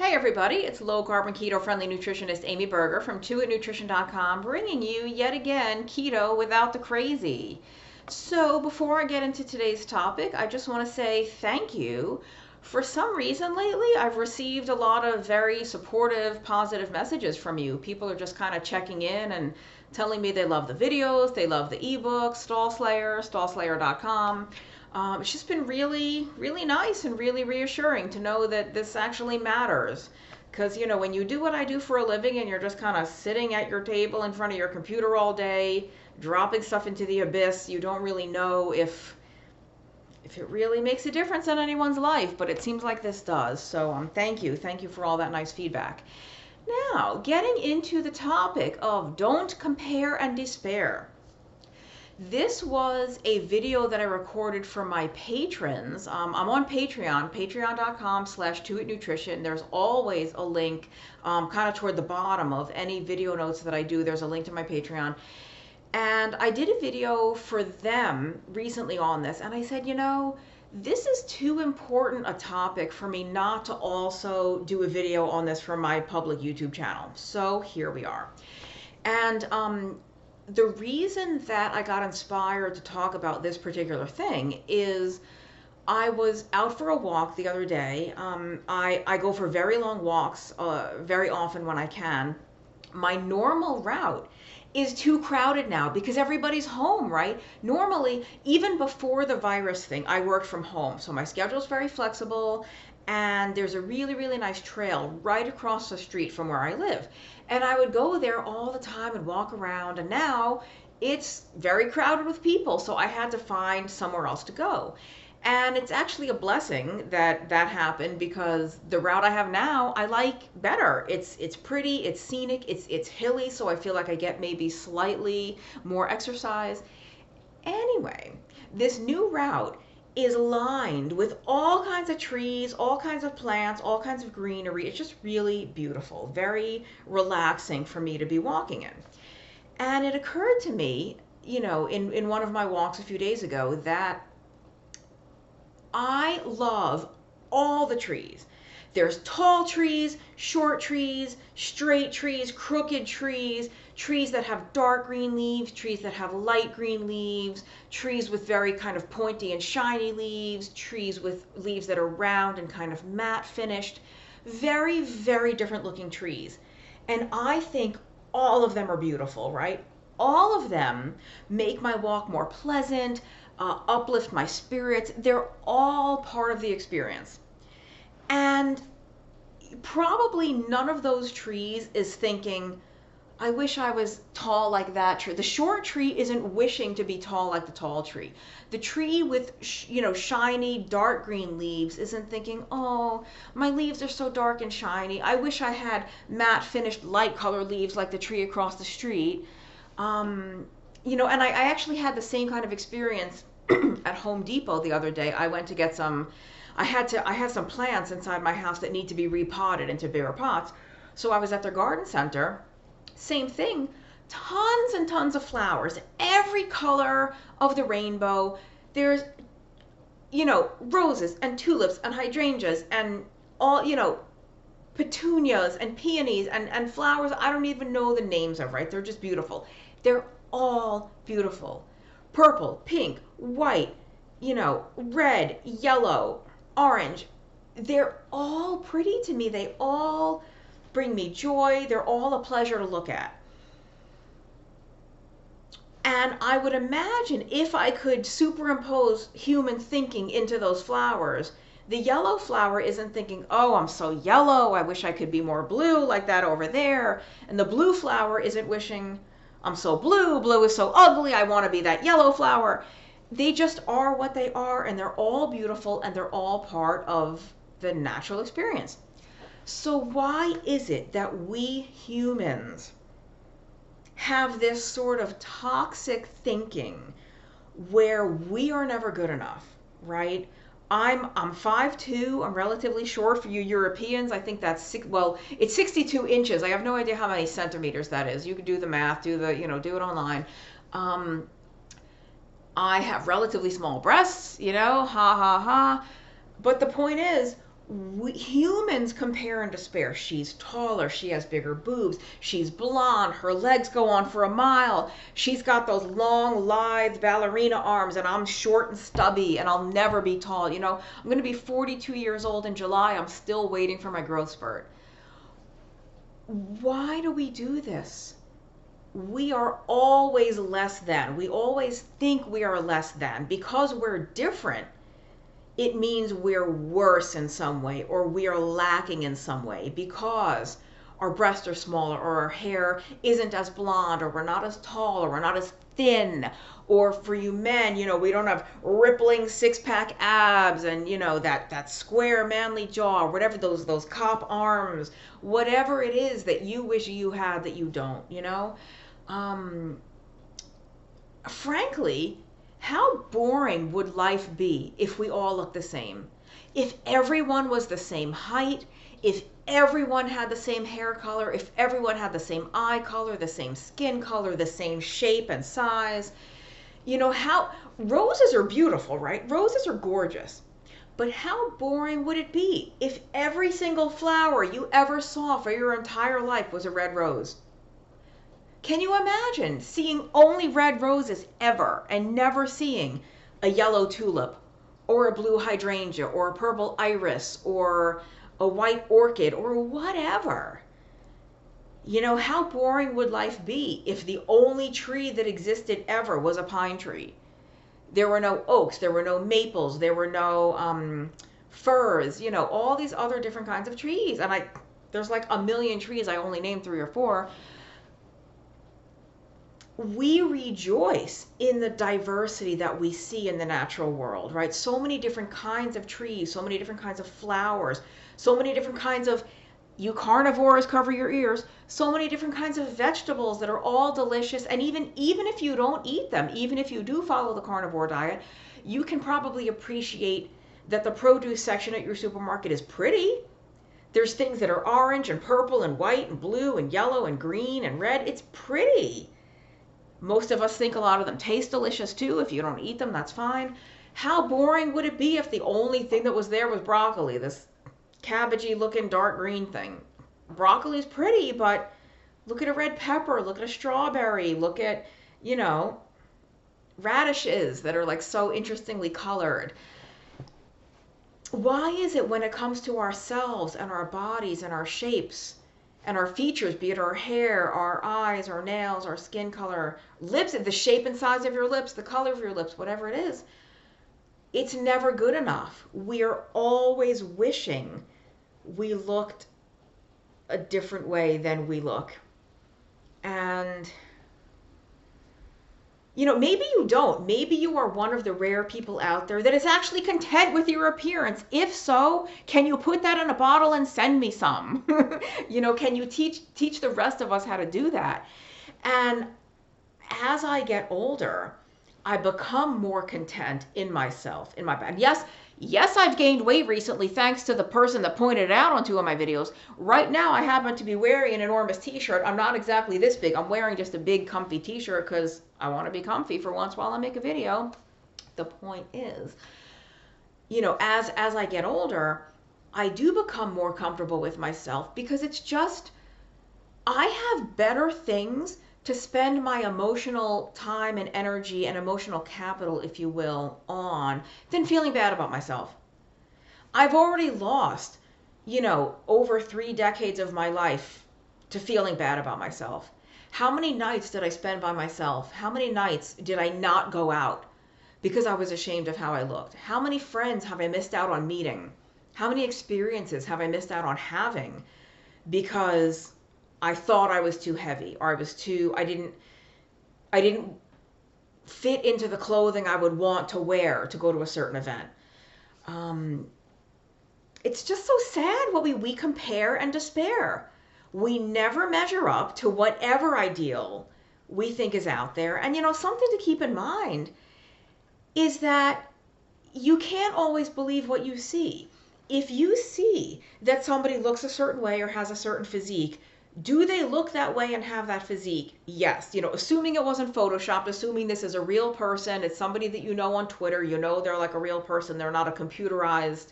Hey everybody, it's low carbon keto friendly nutritionist Amy Berger from 2itnutrition.com bringing you yet again keto without the crazy. So before I get into today's topic, I just want to say thank you. For some reason lately, I've received a lot of very supportive, positive messages from you. People are just kind of checking in and telling me they love the videos, they love the ebook, Stall Slayer, stallslayer.com. It's just been really, really nice and really reassuring to know that this actually matters. Because, when you do what I do for a living and you're just kind of sitting at your table in front of your computer all day, dropping stuff into the abyss, you don't really know if it really makes a difference in anyone's life, but it seems like this does. So thank you. Thank you for all that nice feedback. Now, getting into the topic of don't compare and despair. This was a video that I recorded for my patrons. I'm on Patreon, patreon.com/2itnutrition. There's always a link kind of toward the bottom of any video notes that I do. There's a link to my Patreon. And I did a video for them recently on this, and I said, this is too important a topic for me not to also do a video on this for my public YouTube channel. So here we are. And the reason that I got inspired to talk about this particular thing is I was out for a walk the other day. I go for very long walks very often when I can. My normal route is too crowded now because everybody's home, right? Normally, even before the virus thing, I worked from home. So my schedule's very flexible and there's a really, really nice trail right across the street from where I live. And I would go there all the time and walk around, and now it's very crowded with people, so I had to find somewhere else to go. And it's actually a blessing that that happened because the route I have now I like better. It's pretty, it's scenic, it's hilly, so I feel like I get maybe slightly more exercise. Anyway, this new route is lined with all kinds of trees, all kinds of plants, all kinds of greenery. It's just really beautiful, very relaxing for me to be walking in. And it occurred to me, in one of my walks a few days ago that I love all the trees. There's tall trees, short trees, straight trees, crooked trees, trees that have dark green leaves, trees that have light green leaves, trees with very kind of pointy and shiny leaves, trees with leaves that are round and kind of matte finished. Very, very different looking trees. And I think all of them are beautiful, right? All of them make my walk more pleasant, uplift my spirits. They're all part of the experience. And probably none of those trees is thinking, I wish I was tall like that tree. The short tree isn't wishing to be tall like the tall tree. The tree with, shiny, dark green leaves isn't thinking, oh, my leaves are so dark and shiny. I wish I had matte finished light colored leaves like the tree across the street. And I actually had the same kind of experience at Home Depot the other day. I went to get I had some plants inside my house that need to be repotted into bigger pots. So I was at their garden center. Same thing, tons and tons of flowers, every color of the rainbow. There's, roses and tulips and hydrangeas and all, petunias and peonies and flowers I don't even know the names of, right? They're just beautiful. They're all beautiful. Purple, pink, white, red, yellow, orange. They're all pretty to me. They all bring me joy. They're all a pleasure to look at. And I would imagine if I could superimpose human thinking into those flowers, the yellow flower isn't thinking, oh, I'm so yellow, I wish I could be more blue like that over there. And the blue flower isn't wishing, I'm so blue, blue is so ugly, I want to be that yellow flower. They just are what they are, and they're all beautiful, and they're all part of the natural experience. So why is it that we humans have this sort of toxic thinking where we are never good enough, right? I'm 5'2", I'm relatively short for you Europeans. I think that's it's 62 inches. I have no idea how many centimeters that is. You can do the math, do it online. I have relatively small breasts, ha ha ha. But the point is, Humans compare and despair. She's taller, she has bigger boobs, she's blonde, her legs go on for a mile, she's got those long, lithe ballerina arms, and I'm short and stubby, and I'll never be tall. I'm going to be 42 years old in July. I'm still waiting for my growth spurt. Why do we do this? We are always less than. We always think we are less than. Because we're different, it means we're worse in some way, or we are lacking in some way, because our breasts are smaller, or our hair isn't as blonde, or we're not as tall, or we're not as thin. Or for you men, we don't have rippling six-pack abs, and that square manly jaw, or whatever, those cop arms, whatever it is that you wish you had that you don't. Frankly, how boring would life be if we all looked the same? If everyone was the same height, if everyone had the same hair color, if everyone had the same eye color, the same skin color, the same shape and size. How roses are beautiful, right? Roses are gorgeous. But how boring would it be if every single flower you ever saw for your entire life was a red rose? Can you imagine seeing only red roses ever and never seeing a yellow tulip or a blue hydrangea or a purple iris or a white orchid or whatever? How boring would life be if the only tree that existed ever was a pine tree? There were no oaks, there were no maples, there were no firs, all these other different kinds of trees. And there's like a million trees, I only named 3 or 4. We rejoice in the diversity that we see in the natural world, right? So many different kinds of trees, so many different kinds of flowers, so many different kinds of, you carnivores, cover your ears, so many different kinds of vegetables that are all delicious. And even if you don't eat them, even if you do follow the carnivore diet, you can probably appreciate that the produce section at your supermarket is pretty. There's things that are orange and purple and white and blue and yellow and green and red. It's pretty. Most of us think a lot of them taste delicious too. If you don't eat them, that's fine. How boring would it be if the only thing that was there was broccoli, this cabbagey looking dark green thing? Broccoli's pretty, but look at a red pepper, look at a strawberry, look at, radishes that are like so interestingly colored. Why is it when it comes to ourselves and our bodies and our shapes and our features, be it our hair, our eyes, our nails, our skin color, lips, the shape and size of your lips, the color of your lips, whatever it is, it's never good enough. We are always wishing we looked a different way than we look. And maybe you don't. Maybe you are one of the rare people out there that is actually content with your appearance. If so, can you put that in a bottle and send me some? Can you teach the rest of us how to do that? And as I get older, I become more content in myself, in my body. Yes, I've gained weight recently thanks to the person that pointed it out on 2 of my videos. Right now, I happen to be wearing an enormous t-shirt. I'm not exactly this big. I'm wearing just a big comfy t-shirt because I want to be comfy for once while I make a video. The point is, as I get older, I do become more comfortable with myself because it's just, I have better things to spend my emotional time and energy and emotional capital, if you will, on than feeling bad about myself. I've already lost, over 3 decades of my life to feeling bad about myself. How many nights did I spend by myself? How many nights did I not go out because I was ashamed of how I looked? How many friends have I missed out on meeting? How many experiences have I missed out on having because I thought I was too heavy, or I didn't fit into the clothing I would want to wear to go to a certain event. It's just so sad what we compare and despair. We never measure up to whatever ideal we think is out there. And something to keep in mind is that you can't always believe what you see. If you see that somebody looks a certain way or has a certain physique, do they look that way and have that physique? Yes. Assuming it wasn't photoshopped, assuming this is a real person, it's somebody that on Twitter, they're like a real person, they're not a computerized,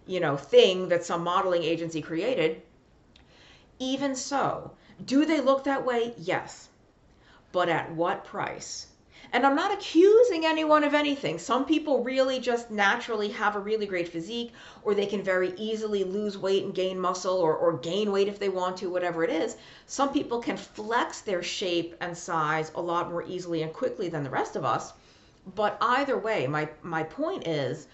thing that some modeling agency created. Even so, do they look that way? Yes. But at what price? And I'm not accusing anyone of anything. Some people really just naturally have a really great physique, or they can very easily lose weight and gain muscle, or gain weight if they want to, whatever it is. Some people can flex their shape and size a lot more easily and quickly than the rest of us. But either way, my point is,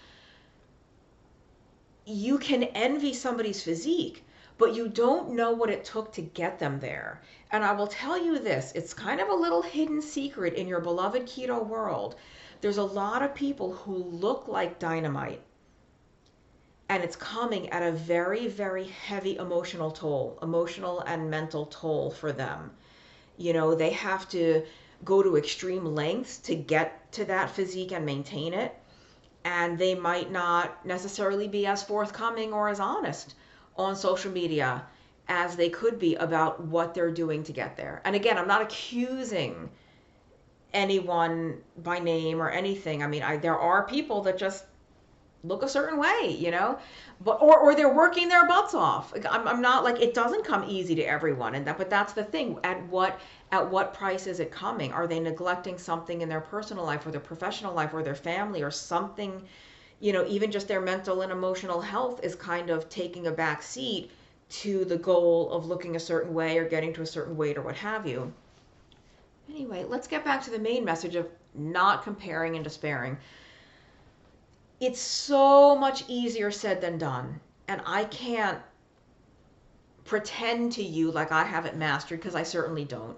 you can envy somebody's physique, but you don't know what it took to get them there. And I will tell you this, it's kind of a little hidden secret in your beloved keto world. There's a lot of people who look like dynamite, and it's coming at a very, very heavy emotional and mental toll for them. They have to go to extreme lengths to get to that physique and maintain it. And they might not necessarily be as forthcoming or as honest on social media as they could be about what they're doing to get there. And again, I'm not accusing anyone by name or anything. I mean, there are people that just look a certain way, but or they're working their butts off. I'm not like, it doesn't come easy to everyone, but that's the thing. At what price is it coming? Are they neglecting something in their personal life or their professional life or their family or something? Even just their mental and emotional health is kind of taking a back seat to the goal of looking a certain way or getting to a certain weight or what have you. Anyway, let's get back to the main message of not comparing and despairing. It's so much easier said than done. And I can't pretend to you like I have it mastered, because I certainly don't.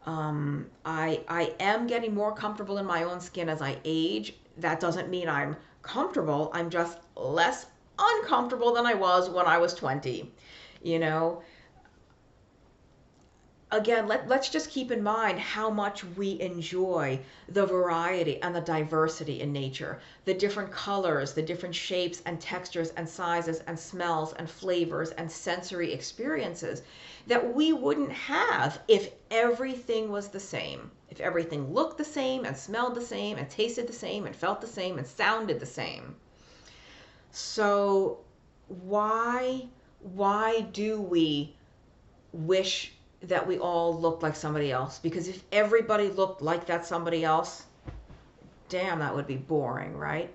I am getting more comfortable in my own skin as I age. That doesn't mean I'm comfortable. I'm just less uncomfortable than I was when I was 20. Again, let's just keep in mind how much we enjoy the variety and the diversity in nature, the different colors, the different shapes and textures and sizes and smells and flavors and sensory experiences that we wouldn't have if everything was the same, if everything looked the same and smelled the same and tasted the same and felt the same and sounded the same. So why do we wish that we all looked like somebody else? Because if everybody looked like that somebody else, damn, that would be boring, right?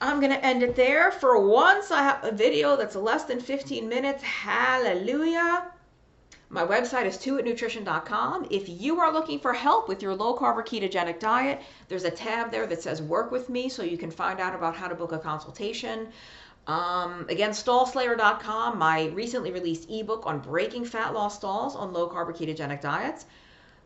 I'm going to end it there. For once, I have a video that's less than 15 minutes. Hallelujah. My website is twoitnutrition.com. If you are looking for help with your low-carb or ketogenic diet, there's a tab there that says work with me, so you can find out about how to book a consultation. Again, stallslayer.com, my recently released ebook on breaking fat loss stalls on low-carb or ketogenic diets.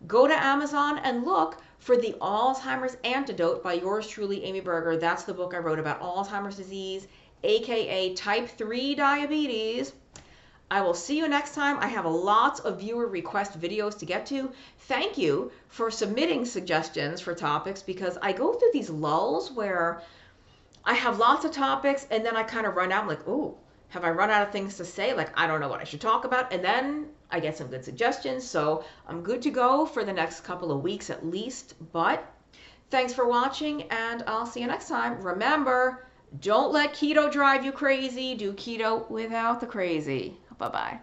Go to Amazon and look for The Alzheimer's Antidote by yours truly, Amy Berger. That's the book I wrote about Alzheimer's disease, aka type 3 diabetes. I will see you next time. I have lots of viewer request videos to get to. Thank you for submitting suggestions for topics, because I go through these lulls where I have lots of topics and then I kind of run out. I'm like, ooh, have I run out of things to say? Like, I don't know what I should talk about. And then I get some good suggestions. So I'm good to go for the next couple of weeks at least. But thanks for watching, and I'll see you next time. Remember, don't let keto drive you crazy. Do keto without the crazy. Bye-bye.